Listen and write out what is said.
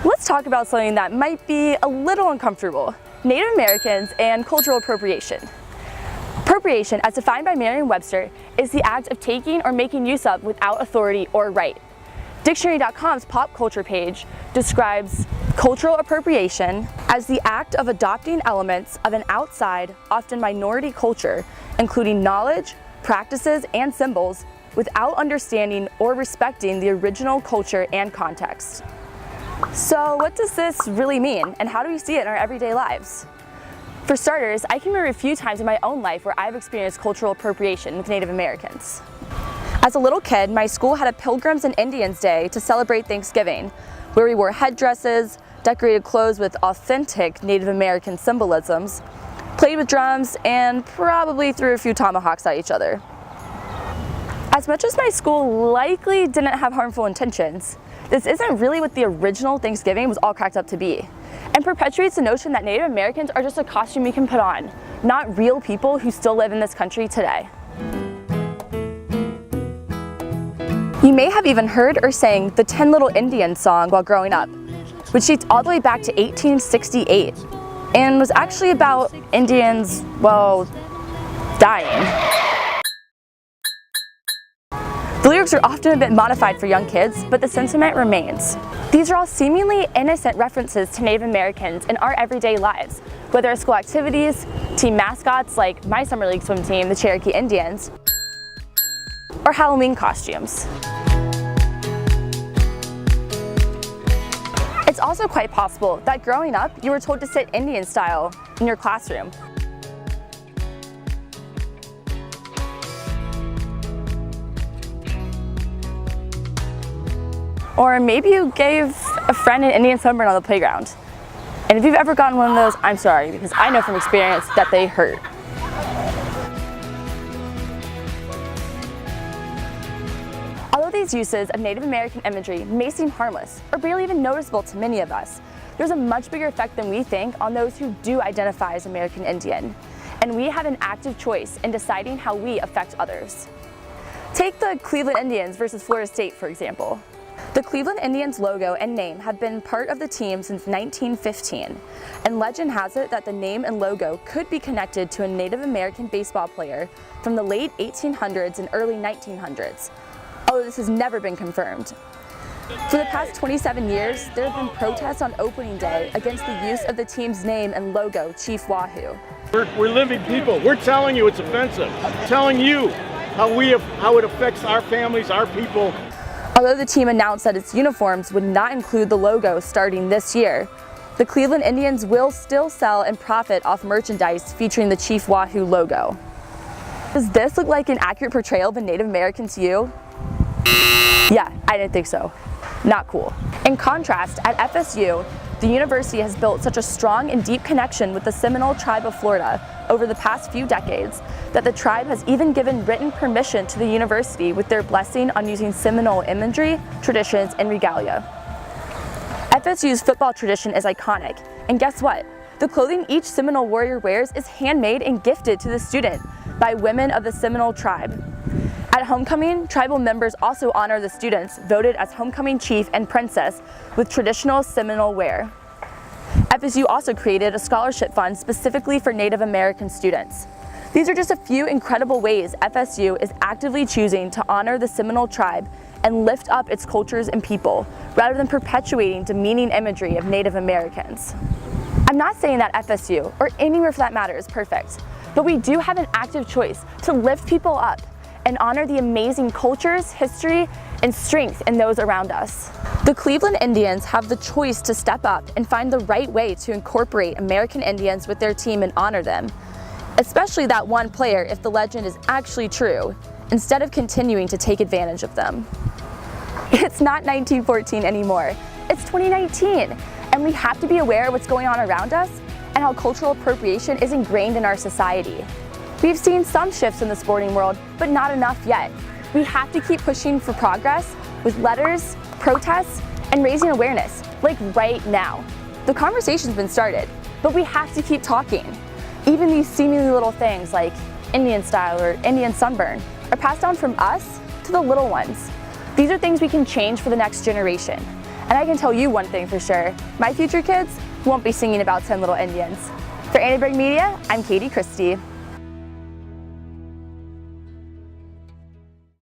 Let's talk about something that might be a little uncomfortable: Native Americans and cultural appropriation. Appropriation, as defined by Merriam-Webster, is the act of taking or making use of without authority or right. Dictionary.com's pop culture page describes cultural appropriation as the act of adopting elements of an outside, often minority culture, including knowledge, practices, and symbols, without understanding or respecting the original culture and context. So what does this really mean, and how do we see it in our everyday lives? For starters, I can remember a few times in my own life where I've experienced cultural appropriation with Native Americans. As a little kid, my school had a Pilgrims and Indians Day to celebrate Thanksgiving, where we wore headdresses, decorated clothes with authentic Native American symbolisms, played with drums, and probably threw a few tomahawks at each other. As much as my school likely didn't have harmful intentions, this isn't really what the original Thanksgiving was all cracked up to be, and perpetuates the notion that Native Americans are just a costume you can put on, not real people who still live in this country today. You may have even heard or sang the 10 Little Indians song while growing up, which dates all the way back to 1868 and was actually about Indians, well, dying. The lyrics are often a bit modified for young kids, but the sentiment remains. These are all seemingly innocent references to Native Americans in our everyday lives, whether it's school activities, team mascots like my summer league swim team, the Cherokee Indians, or Halloween costumes. It's also quite possible that growing up, you were told to sit Indian style in your classroom. Or maybe you gave a friend an Indian sunburn on the playground. And if you've ever gotten one of those, I'm sorry, because I know from experience that they hurt. Although these uses of Native American imagery may seem harmless or barely even noticeable to many of us, there's a much bigger effect than we think on those who do identify as American Indian. And we have an active choice in deciding how we affect others. Take the Cleveland Indians versus Florida State, for example. The Cleveland Indians logo and name have been part of the team since 1915, and legend has it that the name and logo could be connected to a Native American baseball player from the late 1800s and early 1900s, although this has never been confirmed. For the past 27 years, there have been protests on opening day against the use of the team's name and logo, Chief Wahoo. We're living people. We're telling you it's offensive. Telling you how it affects our families, our people. Although the team announced that its uniforms would not include the logo starting this year, the Cleveland Indians will still sell and profit off merchandise featuring the Chief Wahoo logo. Does this look like an accurate portrayal of a Native American to you? Yeah, I didn't think so. Not cool. In contrast, at FSU, the university has built such a strong and deep connection with the Seminole tribe of Florida over the past few decades that the tribe has even given written permission to the university with their blessing on using Seminole imagery, traditions, and regalia. FSU's football tradition is iconic, and guess what? The clothing each Seminole warrior wears is handmade and gifted to the student by women of the Seminole tribe. At homecoming, tribal members also honor the students voted as homecoming chief and princess with traditional Seminole wear. FSU also created a scholarship fund specifically for Native American students. These are just a few incredible ways FSU is actively choosing to honor the Seminole tribe and lift up its cultures and people, rather than perpetuating demeaning imagery of Native Americans. I'm not saying that FSU, or anywhere for that matter, is perfect, but we do have an active choice to lift people up and honor the amazing cultures, history, and strength in those around us. The Cleveland Indians have the choice to step up and find the right way to incorporate American Indians with their team and honor them, especially that one player if the legend is actually true, instead of continuing to take advantage of them. It's not 1914 anymore, it's 2019, and we have to be aware of what's going on around us and how cultural appropriation is ingrained in our society. We've seen some shifts in the sporting world, but not enough yet. We have to keep pushing for progress with letters, protests, and raising awareness, like right now. The conversation's been started, but we have to keep talking. Even these seemingly little things like Indian style or Indian sunburn are passed down from us to the little ones. These are things we can change for the next generation. And I can tell you one thing for sure, my future kids won't be singing about 10 little Indians. For Annenberg Media, I'm Katie Christie.